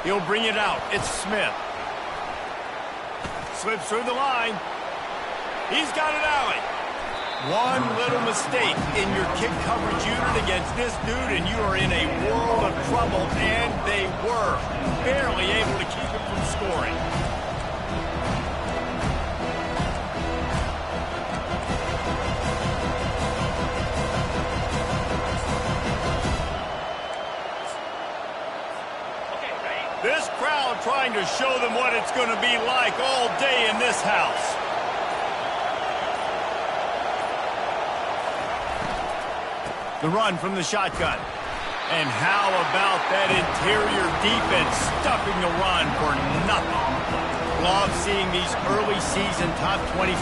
He'll bring it out. It's Smith. Slips through the line. He's got an alley. One little mistake in your kick coverage unit against this dude, and you are in a world of trouble, and they were barely able to keep him from scoring. This crowd trying to show them what it's going to be like all day in this house. The run from the shotgun. And how about that interior defense stuffing the run for nothing? Love seeing these early season top 25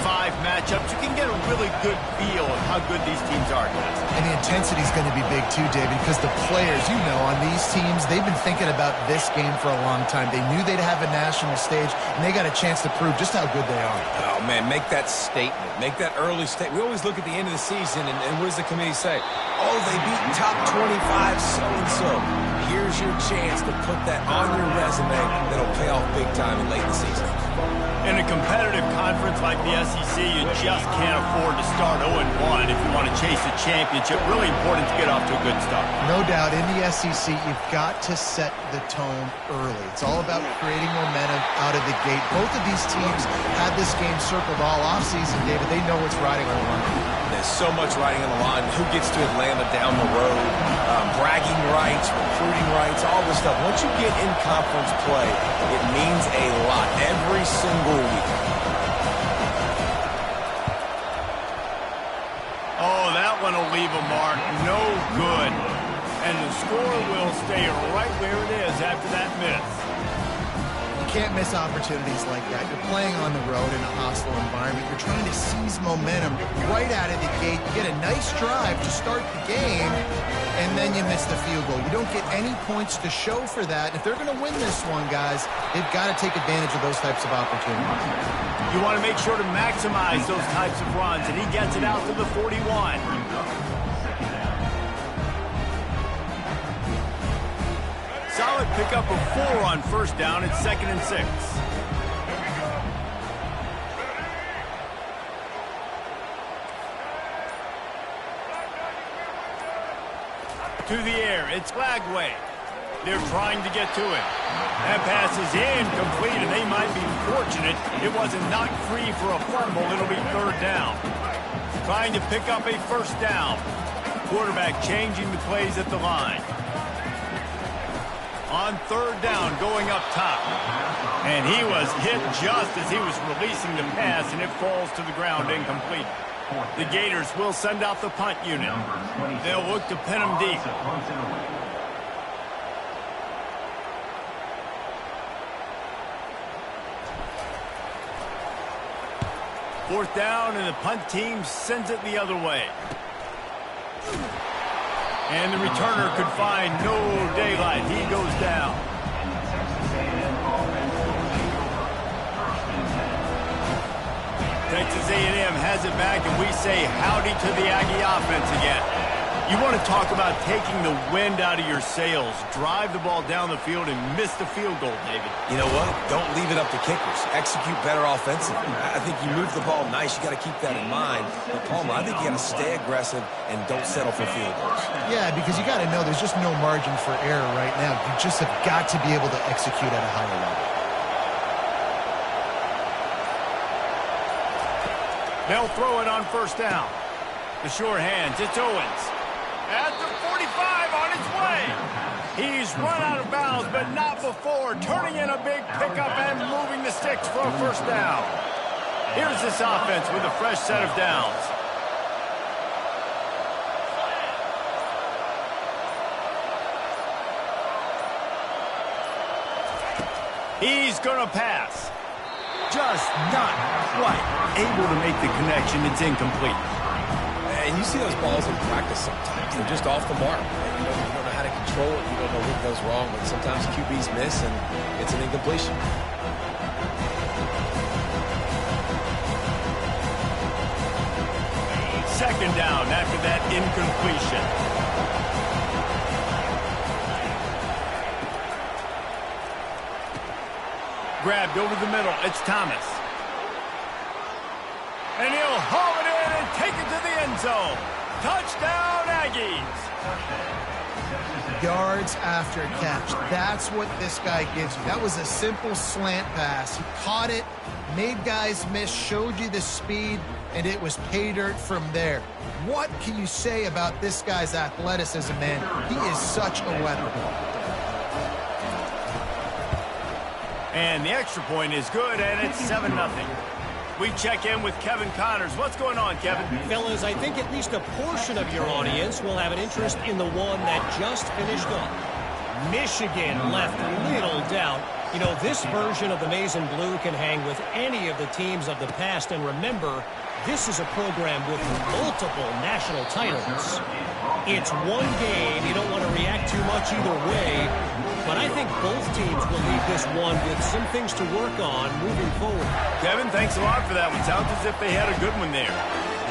matchups. You can get a really good feel of how good these teams are, guys. And the intensity is going to be big too, David, because the players, you know, on these teams, they've been thinking about this game for a long time. They knew they'd have a national stage, and they got a chance to prove just how good they are. Oh, man, make that statement. Make that early statement. We always look at the end of the season, and what does the committee say? Oh, they beat top 25 so-and-so. Here's your chance to put that on your resume that'll pay off big time in late in the season. In a competitive conference like the SEC, you just can't afford to start 0-1 if you want to chase a championship. Really important to get off to a good start. No doubt, in the SEC, you've got to set the tone early. It's all about creating momentum out of the gate. Both of these teams had this game circled all offseason, David. They know what's riding on the line. There's so much riding on the line. Who gets to Atlanta down the road? Bragging rights, recruiting rights, all this stuff. Once you get in conference play, it means a lot every single week. Oh, that one will leave a mark. No good. And the score will stay right where it is after that miss. You can't miss opportunities like that. You're playing on the road in a hostile environment. You're trying to seize momentum right out of the gate. You get a nice drive to start the game, and then you miss the field goal. You don't get any points to show for that. If they're going to win this one, guys, they've got to take advantage of those types of opportunities. You want to make sure to maximize those types of runs, and he gets it out to the 41. Solid pickup of 4 on first down. It's 2nd and 6. To the air, it's Lagway. They're trying to get to it. That pass is incomplete, and they might be fortunate it wasn't knocked free for a fumble. It'll be 3rd down. Trying to pick up a first down. Quarterback changing the plays at the line. On 3rd down, going up top. And he was hit just as he was releasing the pass, and it falls to the ground incomplete. The Gators will send out the punt unit. They'll look to pin him deep. Fourth down, and the punt team sends it the other way. And the returner could find no daylight. He goes down. Texas A&M has it back, and we say howdy to the Aggie offense again. You want to talk about taking the wind out of your sails. Drive the ball down the field and miss the field goal, David. You know what? Don't leave it up to kickers. Execute better offensively. I think you move the ball nice. You got to keep that in mind. But, Palmer, I think you got to stay aggressive and don't settle for field goals. Yeah, because you got to know there's just no margin for error right now. You just have got to be able to execute at a higher level. They'll throw it on first down. The sure hands. It's Owens. At the 45 on its way. He's run out of bounds, but not before. Turning in a big pickup and moving the sticks for a first down. Here's this offense with a fresh set of downs. He's going to pass. Just not quite able to make the connection. It's incomplete. And you see those balls in practice sometimes. They're just off the mark. You don't know how to control it. You don't know what goes wrong. But sometimes QBs miss, and it's an incompletion. Second down after that incompletion. Grabbed over the middle. It's Thomas. And he'll haul it in and take it to the end zone. Touchdown, Aggies. Yards after catch. That's what this guy gives you. That was a simple slant pass. He caught it, made guys miss, showed you the speed, and it was pay dirt from there. What can you say about this guy's athleticism, man? He is such a weapon. And the extra point is good, and it's 7-0. We check in with Kevin Connors. What's going on, Kevin? Fellas, I think at least a portion of your audience will have an interest in the one that just finished up. Michigan left little doubt. You know, this version of the Maize and Blue can hang with any of the teams of the past. And remember, this is a program with multiple national titles. It's one game. You don't want to react too much either way. But I think both teams will leave this one with some things to work on moving forward. Kevin, thanks a lot for that one. Sounds as if they had a good one there.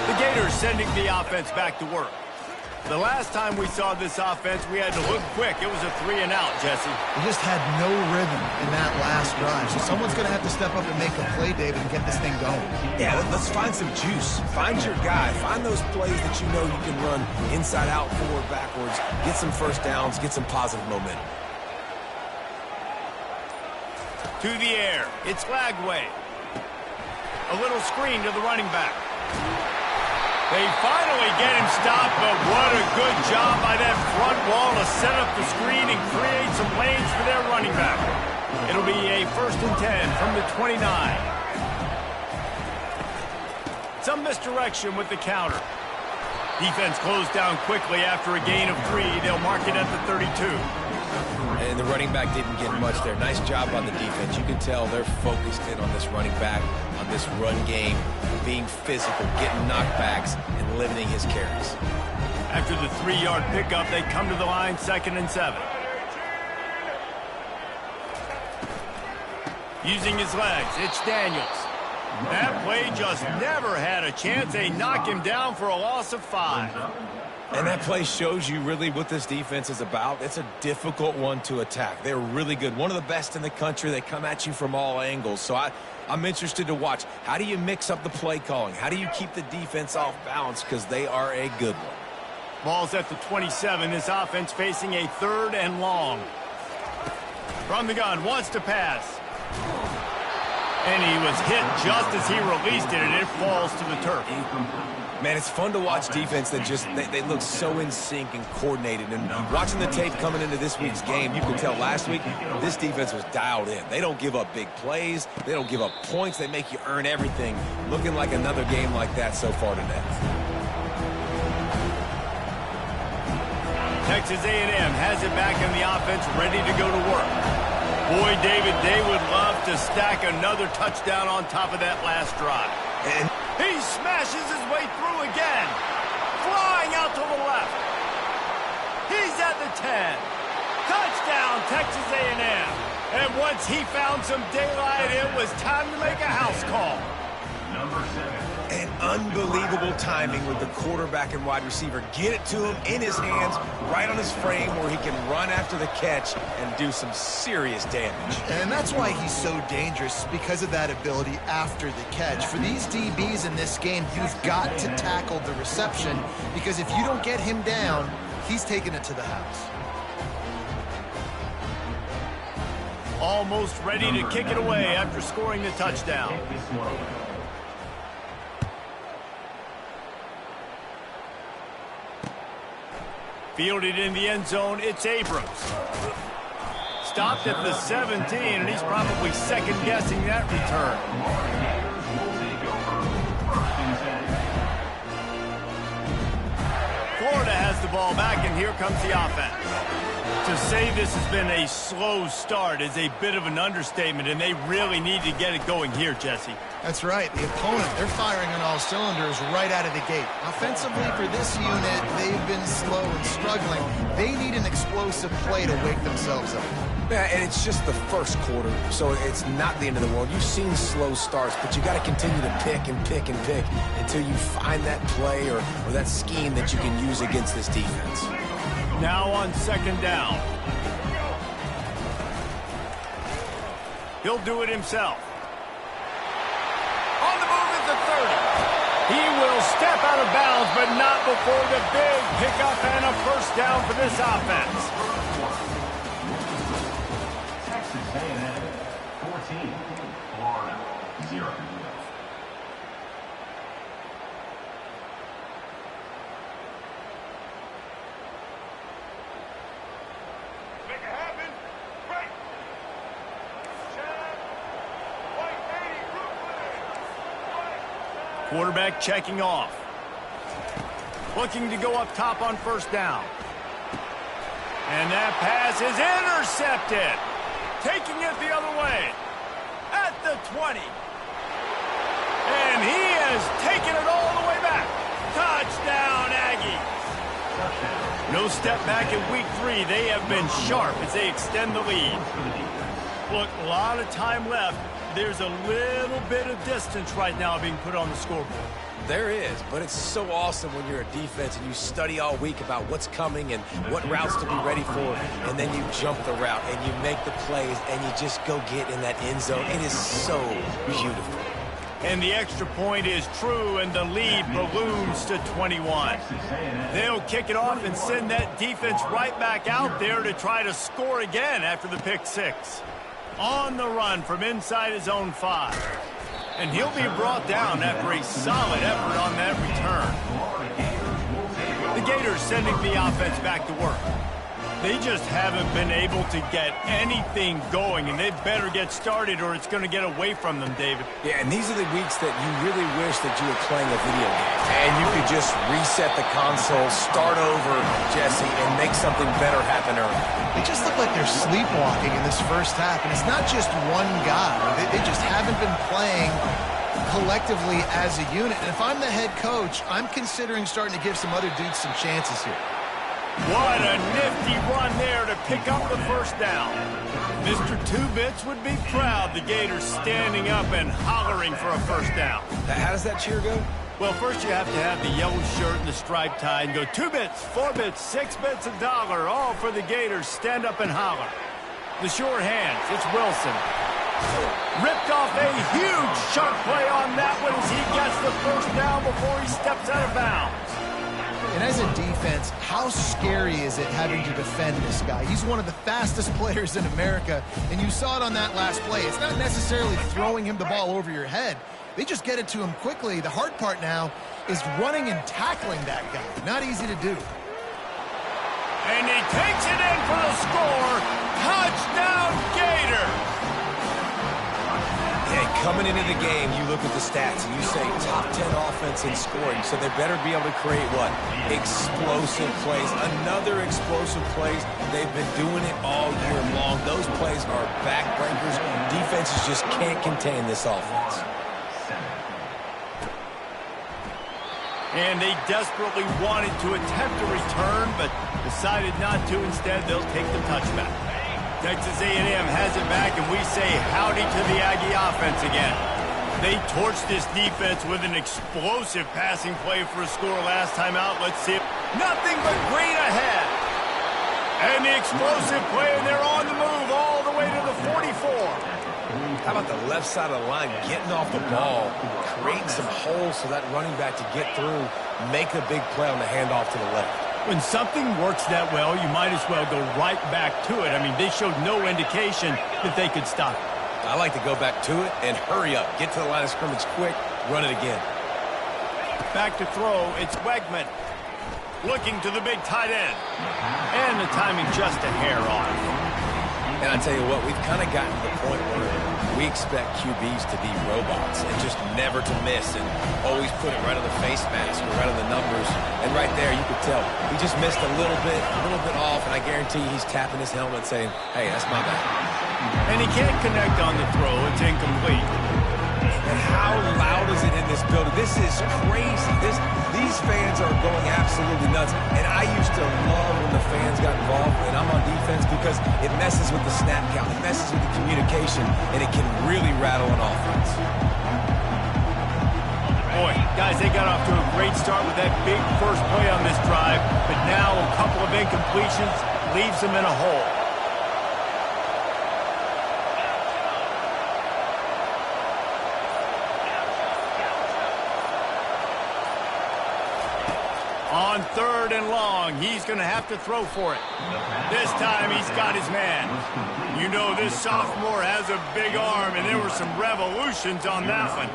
The Gators sending the offense back to work. The last time we saw this offense, we had to look quick. It was a 3-and-out, Jesse. They just had no rhythm in that last drive. So someone's going to have to step up and make a play, David, and get this thing going. Yeah, let's find some juice. Find your guy. Find those plays that you know you can run inside out, forward, backwards. Get some first downs. Get some positive momentum. To the air. It's Flagway. A little screen to the running back. They finally get him stopped, but what a good job by that front wall to set up the screen and create some lanes for their running back. It'll be a 1st and 10 from the 29. Some misdirection with the counter. Defense closed down quickly after a gain of 3. They'll mark it at the 32. And the running back didn't get much there. Nice job on the defense. You can tell they're focused in on this running back, on this run game, being physical, getting knockbacks, and limiting his carries. After the 3-yard pickup, they come to the line, 2nd and 7. Using his legs, it's Daniels. That play just never had a chance. They knock him down for a loss of 5. And that play shows you really what this defense is about. It's a difficult one to attack. They're really good. One of the best in the country. They come at you from all angles. So I'm interested to watch. How do you mix up the play calling? How do you keep the defense off balance? Because they are a good one. Ball's at the 27. This offense facing a 3rd and long. From the gun, wants to pass. And he was hit just as he released it, and it falls to the turf. Man, it's fun to watch defense that just, they look so in sync and coordinated. And watching the tape coming into this week's game, you can tell last week this defense was dialed in. They don't give up big plays. They don't give up points. They make you earn everything. Looking like another game like that so far today. Texas A&M has it back in the offense, ready to go to work. Boy, David, they would love to stack another touchdown on top of that last drive. And he smashes his way through again. Flying out to the left. He's at the 10. Touchdown, Texas A&M. And once he found some daylight, it was time to make a house call. Number 7. And unbelievable timing with the quarterback and wide receiver. Get it to him in his hands, right on his frame where he can run after the catch and do some serious damage. And that's why he's so dangerous, because of that ability after the catch. For these DBs in this game, you've got to tackle the reception, because if you don't get him down, he's taking it to the house. Almost ready to kick it away after scoring the touchdown. Fielded in the end zone, it's Abrams. Stopped at the 17, and he's probably second-guessing that return. Florida has the ball back, and here comes the offense. To say this has been a slow start is a bit of an understatement, and they really need to get it going here, Jesse. That's right. The opponent, they're firing on all cylinders right out of the gate. Offensively, for this unit, they've been slow and struggling. They need an explosive play to wake themselves up. Yeah, and it's just the first quarter, so it's not the end of the world. You've seen slow starts, but you got to continue to pick and pick and pick until you find that play or that scheme that you can use against this defense. Now on 2nd down. He'll do it himself. On the move at the 30. He will step out of bounds, but not before the big pickup and a first down for this offense. Texas A&M 14, Florida 0. Quarterback checking off. Looking to go up top on first down. And that pass is intercepted. Taking it the other way. At the 20. And he has taken it all the way back. Touchdown, Aggies. No step back in week 3. They have been sharp as they extend the lead. Look, a lot of time left. There's a little bit of distance right now being put on the scoreboard. There is, but it's so awesome when you're a defense and you study all week about what's coming and what routes to be ready for, and then you jump the route and you make the plays and you just go get in that end zone. It is so beautiful. And the extra point is true, and the lead balloons to 21. They'll kick it off and send that defense right back out there to try to score again after the pick 6. On the run from inside his own 5. And he'll be brought down after a solid effort on that return. The Gators sending the offense back to work. They just haven't been able to get anything going, and they better get started or it's going to get away from them, David. Yeah, and these are the weeks that you really wish that you were playing a video game. And you could just reset the console, start over, Jesse, and make something better happen early. They just look like they're sleepwalking in this first half, and it's not just one guy. They just haven't been playing collectively as a unit. And if I'm the head coach, I'm considering starting to give some other dudes some chances here. What a nifty run there to pick up the first down. Mr. Two-Bits would be proud. The Gators standing up and hollering for a first down. How does that cheer go? Well, first you have to have the yellow shirt and the striped tie and go 2 bits, 4 bits, 6 bits, $1, all for the Gators. Stand up and holler. The sure hands, it's Wilson. Ripped off a huge sharp play on that one as he gets the first down before he steps out of bounds. And as a defense, how scary is it having to defend this guy? He's one of the fastest players in America, and you saw it on that last play. It's not necessarily throwing him the ball over your head. They just get it to him quickly. The hard part now is running and tackling that guy. Not easy to do. And he takes it in for the score. Touchdown, Gator! Yeah, coming into the game, you look at the stats and you say top 10 offense in scoring, so they better be able to create what? Explosive plays. Another explosive plays. They've been doing it all year long. Those plays are backbreakers. Defenses just can't contain this offense. And they desperately wanted to attempt a return, but decided not to. Instead, they'll take the touchback. Texas A&M has it back, and we say howdy to the Aggie offense again. They torched this defense with an explosive passing play for a score last time out. Let's see it. Nothing but green ahead. And the explosive play, and they're on the move all the way to the 44. How about the left side of the line getting off the ball, creating some holes for that running back to get through, make a big play on the handoff to the left. When something works that well, you might as well go right back to it. I mean, they showed no indication that they could stop it. I like to go back to it and hurry up. Get to the line of scrimmage quick, run it again. Back to throw, it's Wegman. Looking to the big tight end. And the timing just a hair off. And I tell you what, we've kind of gotten to the point where we expect QBs to be robots and just never to miss and always put it right on the face mask or right on the numbers. And right there, you could tell he just missed a little bit off, and I guarantee he's tapping his helmet saying, hey, that's my bad. And he can't connect on the throw. It's incomplete. And how loud is it in this building? This is crazy. These fans are going absolutely nuts. And I used to love when the fans got involved, and I'm on defense, because it messes with the snap count. It messes with the communication, and it can really rattle an offense. Boy, guys, they got off to a great start with that big first play on this drive, but now a couple of incompletions leaves them in a hole. On 3rd and long, he's going to have to throw for it. This time he's got his man. You know this sophomore has a big arm, and there were some revolutions on that one.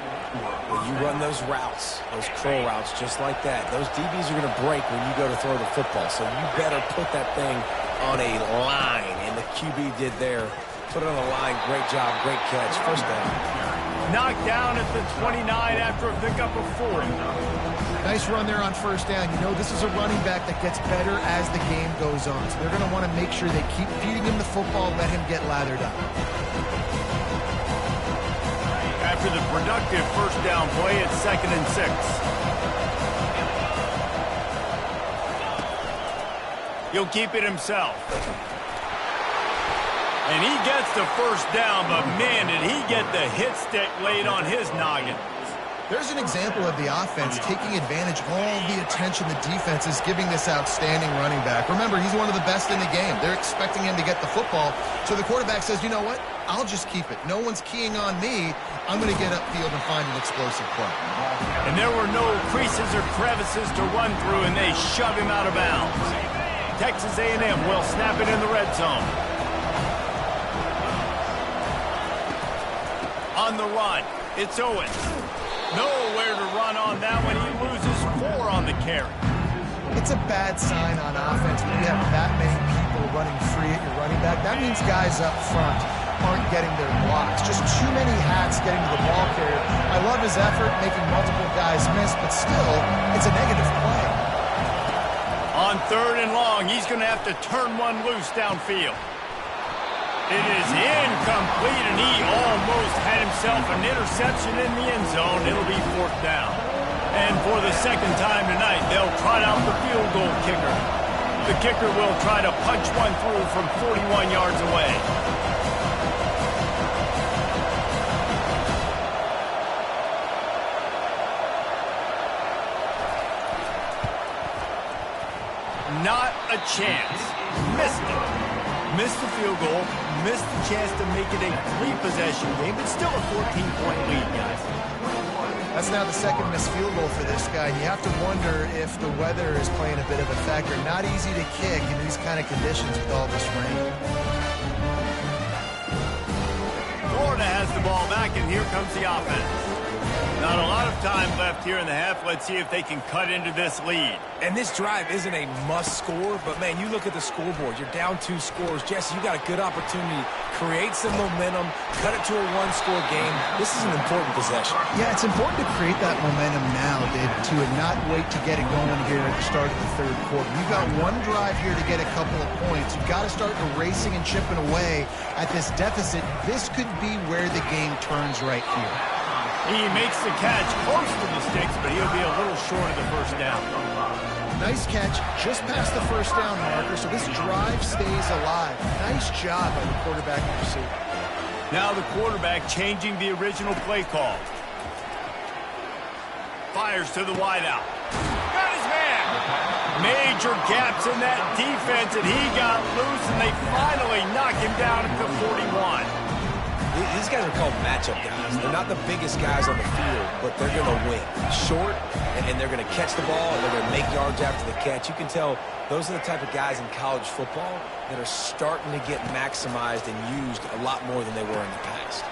When you run those routes, those curl routes just like that, those DBs are going to break when you go to throw the football. So you better put that thing on a line, and the QB did there. Put it on the line. Great job. Great catch. First down. Knocked down at the 29 after a pickup of 4. Nice run there on 1st down. You know, this is a running back that gets better as the game goes on. So they're going to want to make sure they keep feeding him the football, let him get lathered up. After the productive 1st down play, it's 2nd and 6. He'll keep it himself. And he gets the 1st down, but man, did he get the hit stick laid on his noggin. There's an example of the offense taking advantage of all the attention the defense is giving this outstanding running back. Remember, he's one of the best in the game. They're expecting him to get the football. So the quarterback says, you know what? I'll just keep it. No one's keying on me. I'm going to get upfield and find an explosive play. And there were no creases or crevices to run through, and they shove him out of bounds. Texas A&M will snap it in the red zone. On the run, it's Owens. Nowhere to run on that one. He loses 4 on the carry. It's a bad sign on offense when you have that many people running free at your running back. That means guys up front aren't getting their blocks. Just too many hats getting to the ball carrier. I love his effort, making multiple guys miss, but still, it's a negative play. On 3rd and long, he's going to have to turn one loose downfield. It is incomplete, and he almost had himself an interception in the end zone. It'll be 4th down. And for the 2nd time tonight, they'll trot out the field goal kicker. The kicker will try to punch one through from 41 yards away. Not a chance. Missed it. Missed the field goal. Missed the chance to make it a 3-possession game, but still a 14-point lead, guys. That's now the 2nd missed field goal for this guy. You have to wonder if the weather is playing a bit of a factor. Not easy to kick in these kind of conditions with all this rain. Florida has the ball back, and here comes the offense. Not a lot of time left here in the half. Let's see if they can cut into this lead. And this drive isn't a must score, but, man, you look at the scoreboard. You're down 2 scores. Jesse, you got a good opportunity. Create some momentum. Cut it to a 1-score game. This is an important possession. Yeah, it's important to create that momentum now, David, too, and not wait to get it going here at the start of the 3rd quarter. You've got one drive here to get a couple of points. You've got to start erasing and chipping away at this deficit. This could be where the game turns right here. He makes the catch close to the sticks, but he'll be a little short of the 1st down. Nice catch just past the 1st down marker, so this drive stays alive. Nice job by the quarterback and receiver. Now the quarterback changing the original play call. Fires to the wideout. Got his man. Major gaps in that defense, and he got loose, and they finally knock him down at the 41. These guys are called matchup guys. They're not the biggest guys on the field, but they're going to win. Short, and they're going to catch the ball, and they're going to make yards after the catch. You can tell those are the type of guys in college football that are starting to get maximized and used a lot more than they were in the past.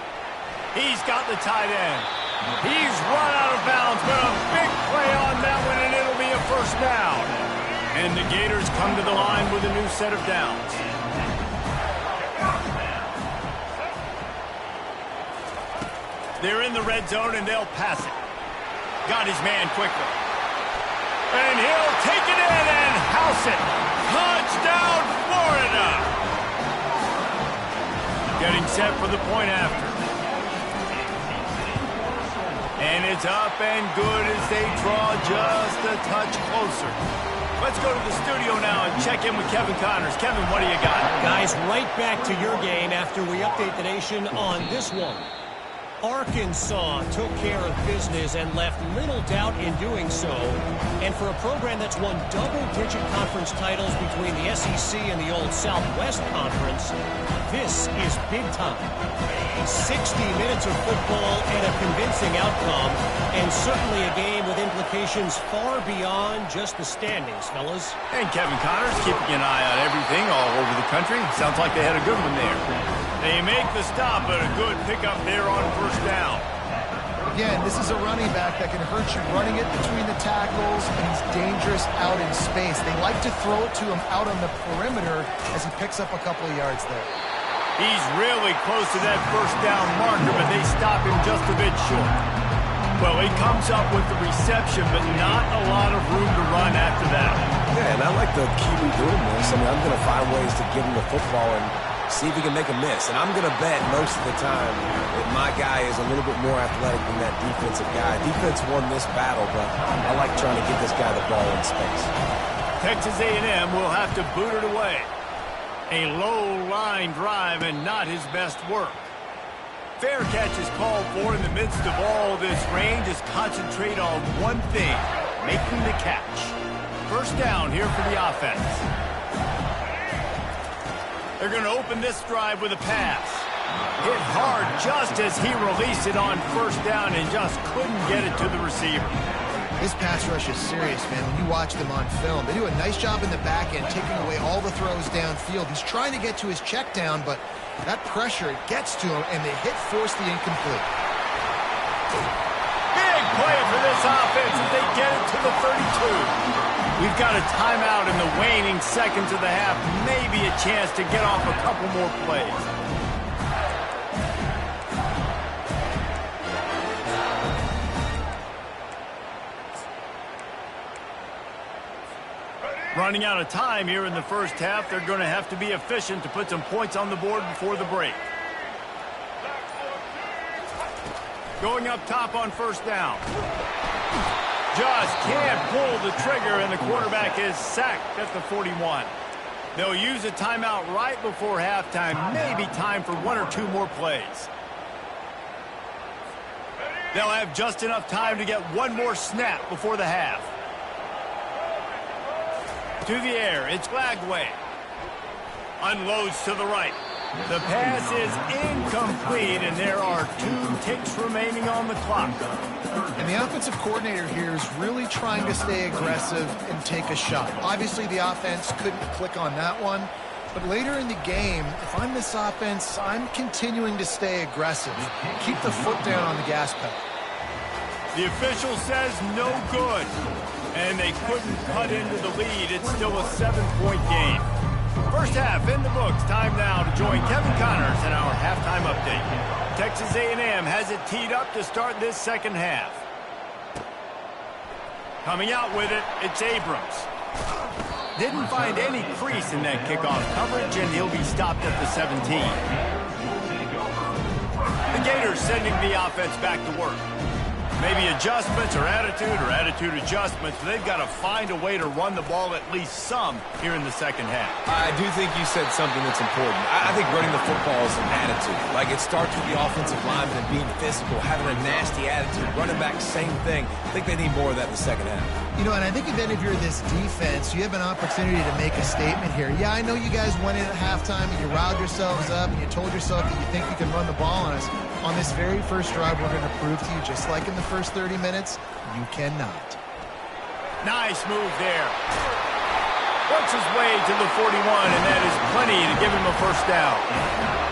He's got the tight end. He's run out of bounds, but a big play on that one, and it'll be a 1st down. And the Gators come to the line with a new set of downs. They're in the red zone, and they'll pass it. Got his man quickly. And he'll take it in and house it. Touchdown, Florida! Getting set for the point after. And it's up and good as they draw just a touch closer. Let's go to the studio now and check in with Kevin Connors. Kevin, what do you got? Guys, right back to your game after we update the nation on this one. Arkansas took care of business and left little doubt in doing so. And for a program that's won double-digit conference titles between the SEC and the old Southwest Conference, this is big time. 60 minutes of football and a convincing outcome, and certainly a game with implications far beyond just the standings, fellas. And Kevin Connors keeping an eye on everything all over the country. Sounds like they had a good one there. They make the stop, but a good pickup there on first down. Again, this is a running back that can hurt you running it between the tackles, and he's dangerous out in space. They like to throw it to him out on the perimeter as he picks up a couple of yards there. He's really close to that first down marker, but they stop him just a bit short. Well, he comes up with the reception, but not a lot of room to run after that. Yeah, and I like the QB doing this. I mean, I'm going to find ways to give him the football and see if he can make a miss. And I'm going to bet most of the time that my guy is a little bit more athletic than that defensive guy. Defense won this battle, but I like trying to get this guy the ball in space. Texas A&M will have to boot it away. A low-line drive and not his best work. Fair catch is called for in the midst of all this rain. Just concentrate on one thing, making the catch. First down here for the offense. They're going to open this drive with a pass. Hit hard just as he released it on first down and just couldn't get it to the receiver. This pass rush is serious, man. When you watch them on film, they do a nice job in the back end, taking away all the throws downfield. He's trying to get to his check down, but that pressure, it gets to him, and the hit forced the incomplete. Big play for this offense as they get it to the 32. We've got a timeout in the waning seconds of the half. Maybe a chance to get off a couple more plays. Running out of time here in the first half. They're going to have to be efficient to put some points on the board before the break. Going up top on first down. Just can't pull the trigger, and the quarterback is sacked at the 41. They'll use a timeout right before halftime. Maybe time for one or two more plays. They'll have just enough time to get one more snap before the half. To the air, it's Glagway. Unloads to the right. The pass is incomplete, and there are 2 ticks remaining on the clock. And the offensive coordinator here is really trying to stay aggressive and take a shot. Obviously, the offense couldn't click on that one. But later in the game, if I'm this offense, I'm continuing to stay aggressive. Keep the foot down on the gas pedal. The official says no good. And they couldn't cut into the lead. It's still a 7-point game. First half in the books. Time now to join Kevin Connors in our halftime update. Texas A&M has it teed up to start this second half. Coming out with it, it's Abrams. Didn't find any crease in that kickoff coverage, and he'll be stopped at the 17. The Gators sending the offense back to work. Maybe adjustments or attitude adjustments. They've got to find a way to run the ball at least some here in the second half. I do think you said something that's important. I think running the football is an attitude. Like, it starts with the offensive lineman and being physical, having a nasty attitude. Running back, same thing. I think they need more of that in the second half. You know, and I think then if you're this defense, you have an opportunity to make a statement here. Yeah, I know you guys went in at halftime and you riled yourselves up and you told yourself that you think you can run the ball on us. On this very first drive, we're going to prove to you, just like in the first 30 minutes, you cannot. Nice move there. Works his way to the 41, and that is plenty to give him a first down.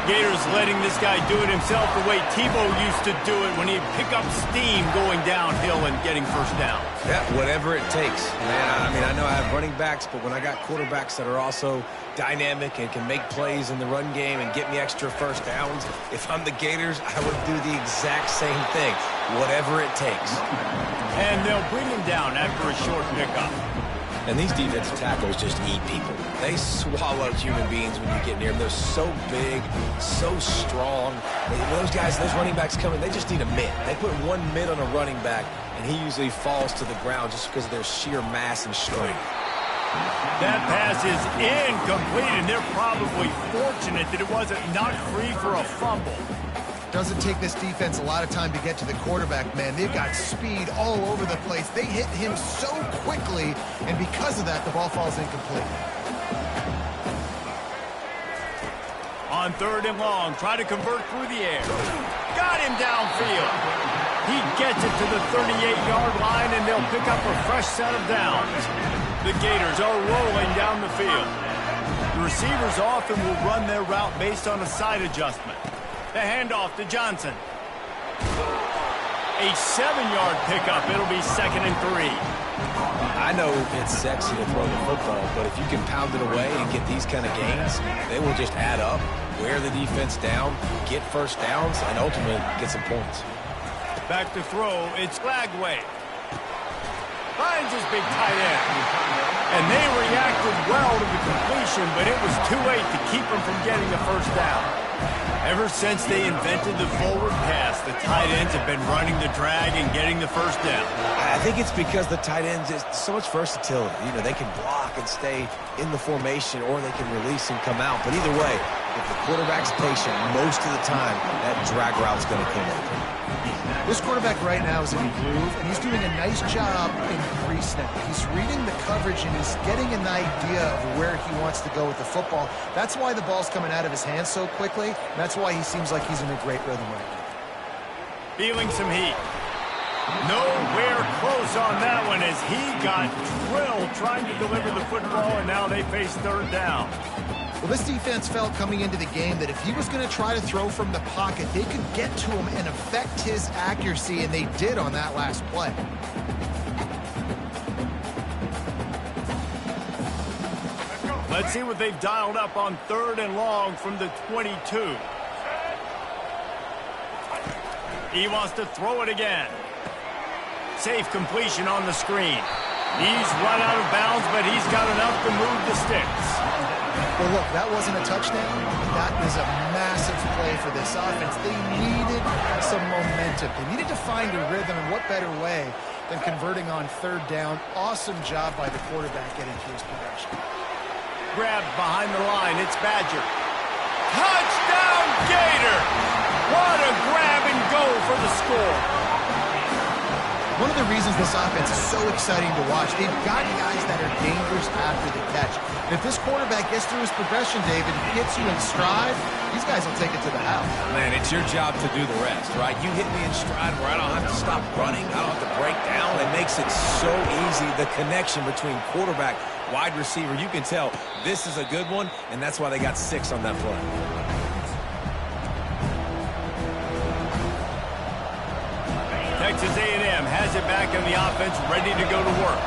Gators letting this guy do it himself the way Tebow used to do it when he'd pick up steam going downhill and getting first down. Yeah, whatever it takes. Man, I mean, I know I have running backs, but when I got quarterbacks that are also dynamic and can make plays in the run game and get me extra first downs, if I'm the Gators, I would do the exact same thing, whatever it takes. And they'll bring him down after a short pickup. And these defensive tackles just eat people. They swallow human beings when you get near them. They're so big, so strong. When those guys, those running backs come in, they just need a mid. They put one mid on a running back, and he usually falls to the ground just because of their sheer mass and strength. That pass is incomplete, and they're probably fortunate that it wasn't knocked free for a fumble. doesn't take this defense a lot of time to get to the quarterback, man. They've got speed all over the place. They hit him so quickly, and because of that, the ball falls incomplete. On 3rd and long, try to convert through the air. Got him downfield. He gets it to the 38-yard line, and they'll pick up a fresh set of downs. The Gators are rolling down the field. The receivers often will run their route based on a side adjustment. The handoff to Johnson. A 7-yard pickup. It'll be 2nd and 3. I know it's sexy to throw the football, but if you can pound it away and get these kind of gains, they will just add up, wear the defense down, get first downs, and ultimately get some points. Back to throw. It's Flagway. Finds his big tight end. And they reacted well to the completion, but it was too late to keep them from getting the first down. Ever since they invented the forward pass, the tight ends have been running the drag and getting the first down. I think it's because the tight ends is so much versatility. You know, they can block and stay in the formation, or they can release and come out. But either way, if the quarterback's patient, most of the time, that drag route's going to come open. This quarterback right now is in a groove, and he's doing a nice job in pre-snap. He's reading the coverage, and he's getting an idea of where he wants to go with the football. That's why the ball's coming out of his hands so quickly, and that's why he seems like he's in a great rhythm right now. Feeling some heat. Nowhere close on that one as he got drilled trying to deliver the football, and now they face 3rd down. Well, this defense felt coming into the game that if he was going to try to throw from the pocket, they could get to him and affect his accuracy, and they did on that last play. Let's see what they've dialed up on 3rd and long from the 22. He wants to throw it again. Safe completion on the screen. He's run out of bounds, but he's got enough to move the sticks. Well, look, that wasn't a touchdown. That was a massive play for this offense. They needed some momentum. They needed to find a rhythm, and what better way than converting on 3rd down. Awesome job by the quarterback getting to his progression. Grabbed behind the line. It's Badger. Touchdown, Gator! What a grab and go for the score. One of the reasons this offense is so exciting to watch, they've got guys that are dangerous after the catch. And if this quarterback gets through his progression, David, hits you in stride, these guys will take it to the house. Man, it's your job to do the rest, right? You hit me in stride where I don't have to stop running. I don't have to break down. It makes it so easy. The connection between quarterback, wide receiver, you can tell this is a good one, and that's why they got 6 on that play. Texas A&M has it back in the offense, ready to go to work.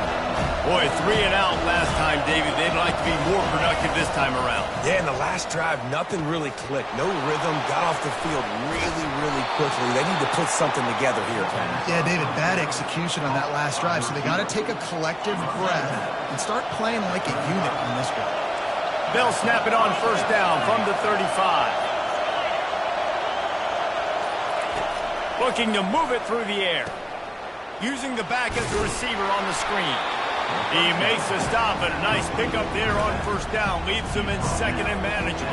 Boy, 3 and out last time, David. They'd like to be more productive this time around. Yeah, in the last drive, nothing really clicked. No rhythm, got off the field really, really quickly. They need to put something together here. Yeah, David, bad execution on that last drive, so they got to take a collective breath and start playing like a unit on this one. They'll snap it on 1st down from the 35. Looking to move it through the air. Using the back as the receiver on the screen. He makes the stop, and a nice pickup there on 1st down. Leaves them in 2nd and manageable.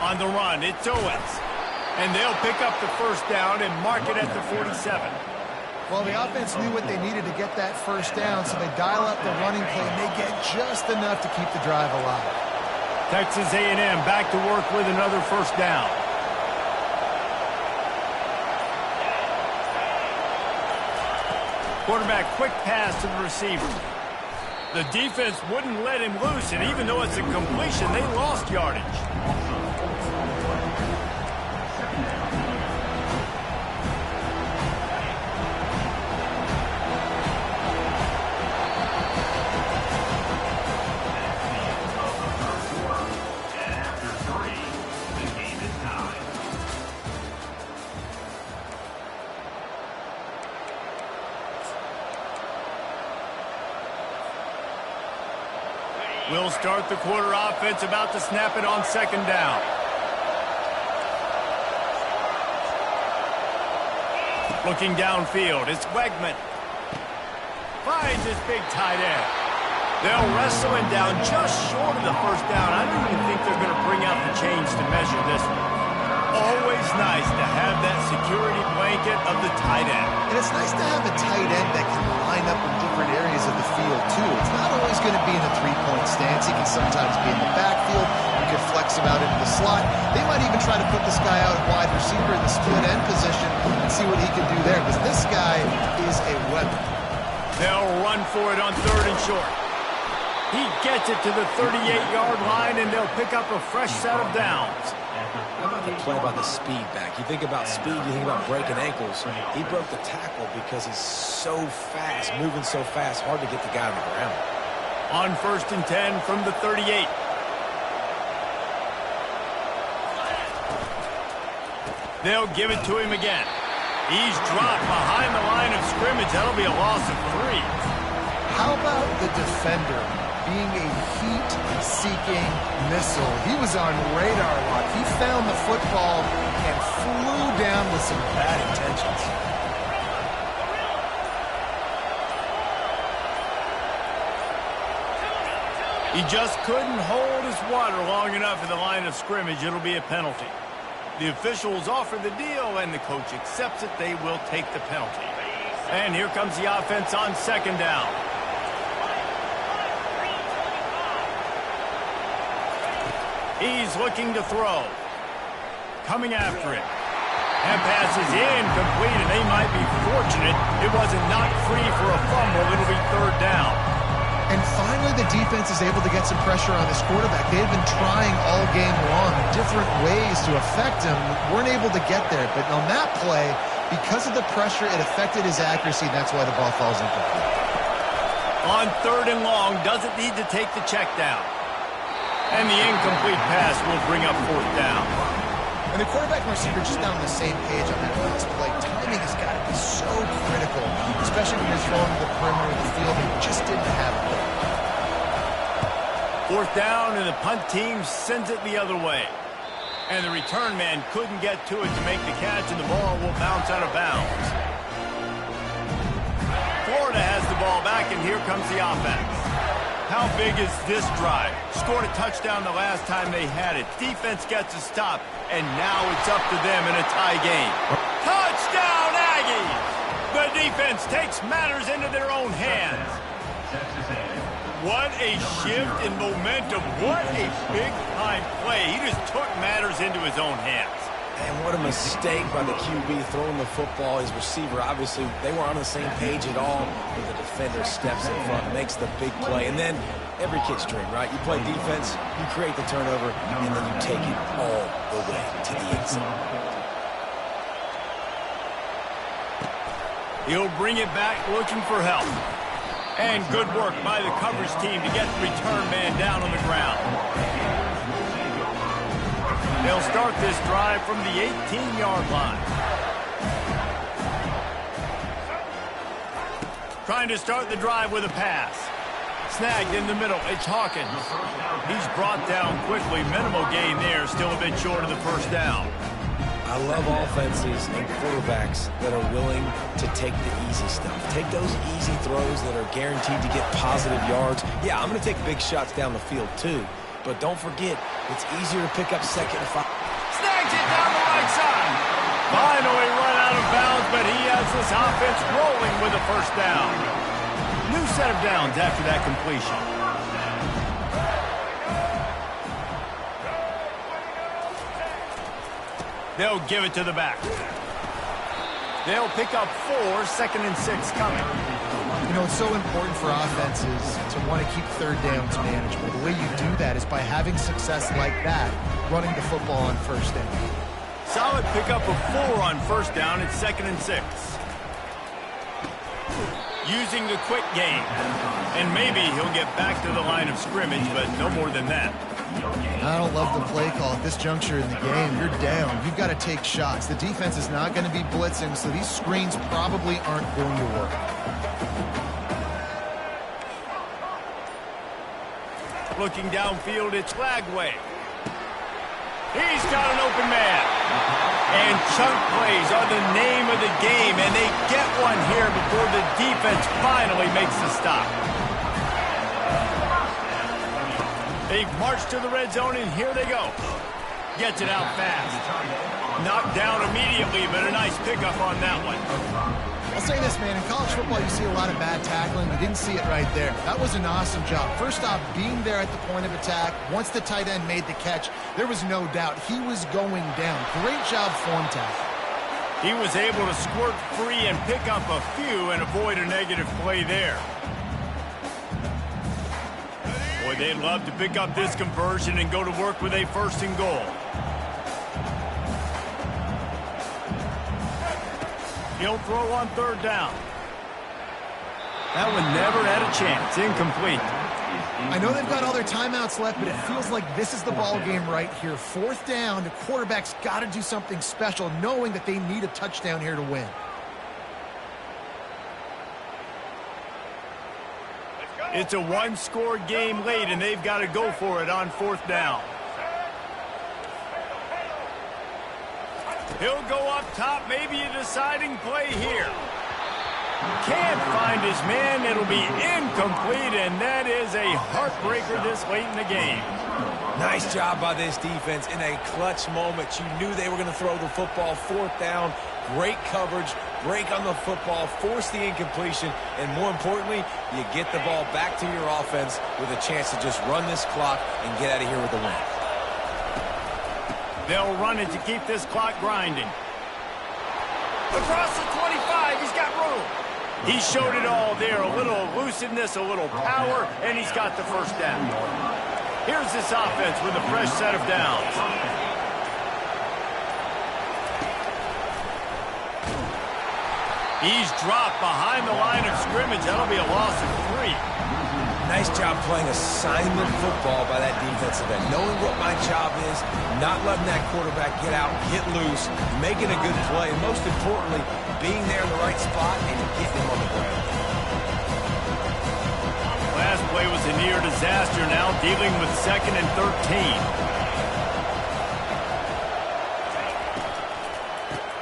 On the run, it's Owens. And they'll pick up the 1st down and mark it at the 47. Well, the offense knew what they needed to get that 1st down, so they dial up the running play, and they get just enough to keep the drive alive. Texas A&M back to work with another 1st down. Quarterback quick pass to the receiver. The defense wouldn't let him loose, and even though it's a completion, they lost yardage. We'll start the quarter offense, about to snap it on 2nd down. Looking downfield, it's Wegman. finds his big tight end. They'll wrestle him down just short of the first down. I don't even think they're going to bring out the chains to measure this one. Always nice to have that security blanket of the tight end. And it's nice to have a tight end that can line up in different areas of the field, too. It's not always going to be in a three-point stance. He can sometimes be in the backfield. You can flex him out into the slot. They might even try to put this guy out at wide receiver in the split end position and see what he can do there, because this guy is a weapon. They'll run for it on 3rd and short. He gets it to the 38-yard line, and they'll pick up a fresh set of downs. How about the play by the speed back? You think about speed, you think about breaking ankles. He broke the tackle because he's so fast, moving so fast, hard to get the guy on the ground. On 1st and 10 from the 38. They'll give it to him again. He's dropped behind the line of scrimmage. That'll be a loss of 3. How about the defender being a heat-seeking missile? He was on radar lock. He found the football and flew down with some bad intentions. He just couldn't hold his water long enough in the line of scrimmage. It'll be a penalty. The officials offer the deal, and the coach accepts it. They will take the penalty. And here comes the offense on 2nd down. He's looking to throw. Coming after it. And pass is incomplete, and they might be fortunate it wasn't knocked free for a fumble. It'll be 3rd down. And finally, the defense is able to get some pressure on this quarterback. They've been trying all game long different ways to affect him. Weren't able to get there. But on that play, because of the pressure, it affected his accuracy. That's why the ball falls incomplete. On 3rd and long, doesn't need to take the check down. And the incomplete pass will bring up 4th down. And the quarterback and receiver just not on the same page on that last play. Timing has got to be so critical, especially when you're throwing to the perimeter of the field. He just didn't have it. 4th down, and the punt team sends it the other way. And the return man couldn't get to it to make the catch, and the ball will bounce out of bounds. Florida has the ball back, and here comes the offense. How big is this drive? Scored a touchdown the last time they had it. Defense gets a stop, and now it's up to them in a tie game. Touchdown, Aggies! The defense takes matters into their own hands. What a shift in momentum. What a big-time play. He just took matters into his own hands. And what a mistake by the QB throwing the football. His receiver, obviously, they were on the same page at all. But the defender steps in front, makes the big play. And then every kid's dream, right? You play defense, you create the turnover, and then you take it all the way to the end zone. He'll bring it back looking for help. And good work by the coverage team to get the return man down on the ground. They'll start this drive from the 18-yard line. Trying to start the drive with a pass. Snagged in the middle. It's Hawkins. He's brought down quickly. Minimal gain there. Still a bit short of the 1st down. I love offenses and quarterbacks that are willing to take the easy stuff. Take those easy throws that are guaranteed to get positive yards. Yeah, I'm going to take big shots down the field too. But don't forget, it's easier to pick up 2nd and 5. Snags it down the right side. Finally run out of bounds, but he has this offense rolling with a 1st down. New set of downs after that completion. They'll give it to the back. They'll pick up 4, 2nd and 6 coming. You know, it's so important for offenses to want to keep 3rd downs manageable. The way you do that is by having success like that, running the football on 1st down. Solid pickup of 4 on 1st down. It's 2nd and 6. Using the quick game. And maybe he'll get back to the line of scrimmage, but no more than that. I don't love the play call at this juncture in the game. You're down. You've got to take shots. The defense is not going to be blitzing, so these screens probably aren't going to work. Looking downfield, it's Lagway. He's got an open man. And chunk plays are the name of the game, and they get one here before the defense finally makes the stop. They've marched to the red zone, and here they go. Gets it out fast. Knocked down immediately, but a nice pickup on that one. I'll say this, man. In college football, you see a lot of bad tackling. You didn't see it right there. That was an awesome job. First off, being there at the point of attack. Once the tight end made the catch, there was no doubt he was going down. Great job form tackle. He was able to squirt free and pick up a few and avoid a negative play there. Boy, they'd love to pick up this conversion and go to work with a 1st and goal. He'll throw on 3rd down. That one never had a chance. Incomplete. I know they've got all their timeouts left, but it feels like this is the ball game right here. 4th down, the quarterback's got to do something special, knowing that they need a touchdown here to win. It's a 1-score game late, and they've got to go for it on 4th down. He'll go up top, maybe a deciding play here. Can't find his man. It'll be incomplete, and that is a heartbreaker this late in the game. Nice job by this defense in a clutch moment. You knew they were going to throw the football. 4th down, great coverage, break on the football, force the incompletion, and more importantly, you get the ball back to your offense with a chance to just run this clock and get out of here with a win. They'll run it to keep this clock grinding. Across the 25, he's got room. He showed it all there, a little elusiveness, a little power, and he's got the 1st down. Here's this offense with a fresh set of downs. He's dropped behind the line of scrimmage. That'll be a loss of 3. Nice job playing assignment football by that defensive end. Knowing what my job is, not letting that quarterback get out, get loose, making a good play, and most importantly, being there in the right spot and getting him on the ground. Last play was a near disaster, now dealing with 2nd and 13.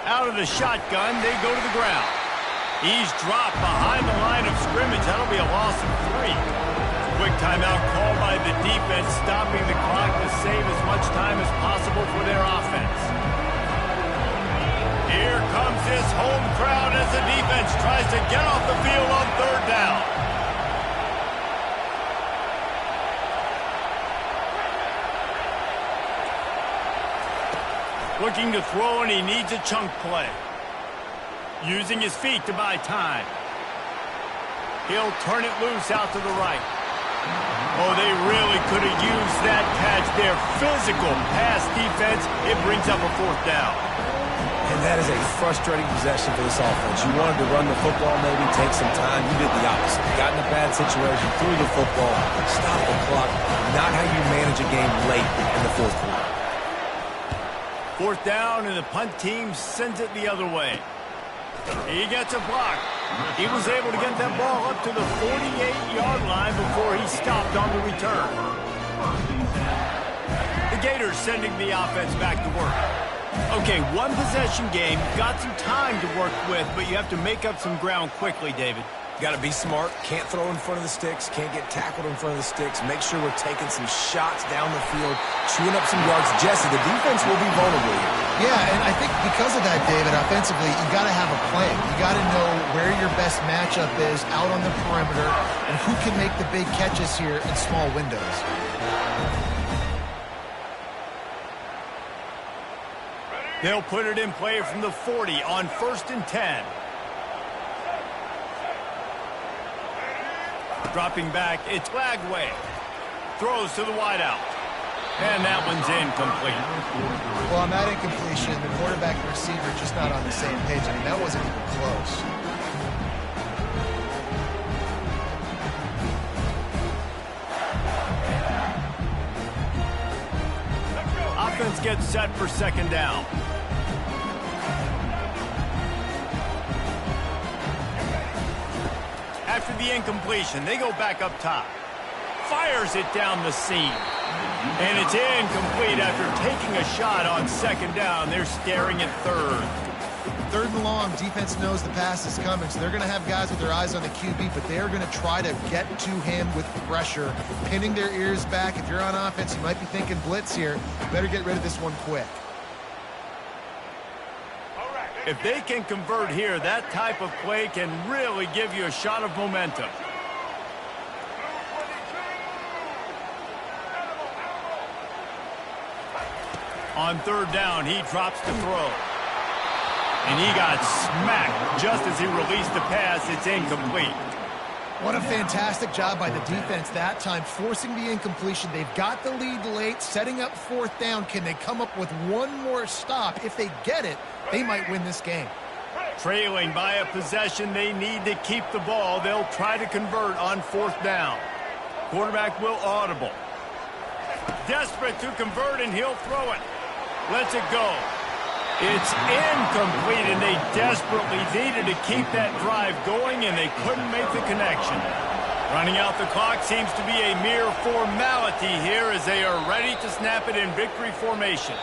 Out of the shotgun, they go to the ground. He's dropped behind the line of scrimmage. That'll be a loss of 3. Quick timeout called by the defense, stopping the clock to save as much time as possible for their offense. Here comes this home crowd as the defense tries to get off the field on 3rd down. Looking to throw, and he needs a chunk play. Using his feet to buy time. He'll turn it loose out to the right. Oh, they really could have used that catch there. Physical pass defense. It brings up a 4th down. And that is a frustrating possession for this offense. You wanted to run the football, maybe take some time. You did the opposite. You got in a bad situation, threw the football, stopped the clock. Not how you manage a game late in the 4th quarter. 4th down, and the punt team sends it the other way. He gets a block. He was able to get that ball up to the 48-yard line before he stopped on the return. The Gators sending the offense back to work. Okay, 1-possession game. Got some time to work with, but you have to make up some ground quickly, David. Got to be smart. Can't throw in front of the sticks. Can't get tackled in front of the sticks. Make sure we're taking some shots down the field, chewing up some yards. Jesse, the defense will be vulnerable here. Yeah, and I think because of that, David, offensively, you got to have a plan. You got to know where your best matchup is out on the perimeter and who can make the big catches here in small windows. They'll put it in play from the 40 on 1st and 10. Dropping back, it's Lagway. Throws to the wideout. And that one's incomplete. Well, on that incompletion, the quarterback and receiver just not on the same page. I mean, that wasn't even close. Offense gets set for 2nd down. After the incompletion, they go back up top. Fires it down the seam. And it's incomplete after taking a shot on second down. They're staring at third. Third and long, defense knows the pass is coming, so they're going to have guys with their eyes on the QB, but they're going to try to get to him with pressure, pinning their ears back. If you're on offense, you might be thinking blitz here. Better get rid of this one quick. If they can convert here, that type of play can really give you a shot of momentum. On third down, he drops to throw. And he got smacked just as he released the pass. It's incomplete. What a fantastic job by the defense that time, forcing the incompletion. They've got the lead late, setting up fourth down. Can they come up with one more stop? If they get it, they might win this game. Trailing by a possession, they need to keep the ball. They'll try to convert on fourth down. Quarterback will audible. Desperate to convert, and he'll throw it. Lets it go. It's incomplete, and they desperately needed to keep that drive going, and they couldn't make the connection. Running out the clock seems to be a mere formality here as they are ready to snap it in victory formation.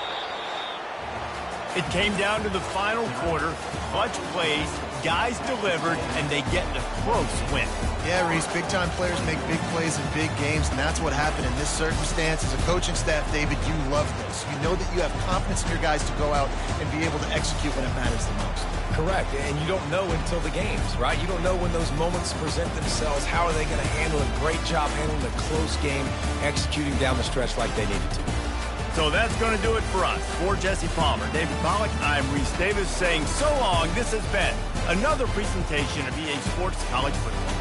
It came down to the final quarter. Clutch plays, guys delivered, and they get a close win. Yeah, Reese, big-time players make big plays in big games, and that's what happened in this circumstance. As a coaching staff, David, you love this. You know that you have confidence in your guys to go out and be able to execute when it matters the most. Correct, and you don't know until the games, right? You don't know when those moments present themselves. How are they going to handle it? Great job handling a close game, executing down the stretch like they needed to. So that's going to do it for us. For Jesse Palmer, David Pollack, I'm Reese Davis saying so long. This has been another presentation of EA Sports College Football.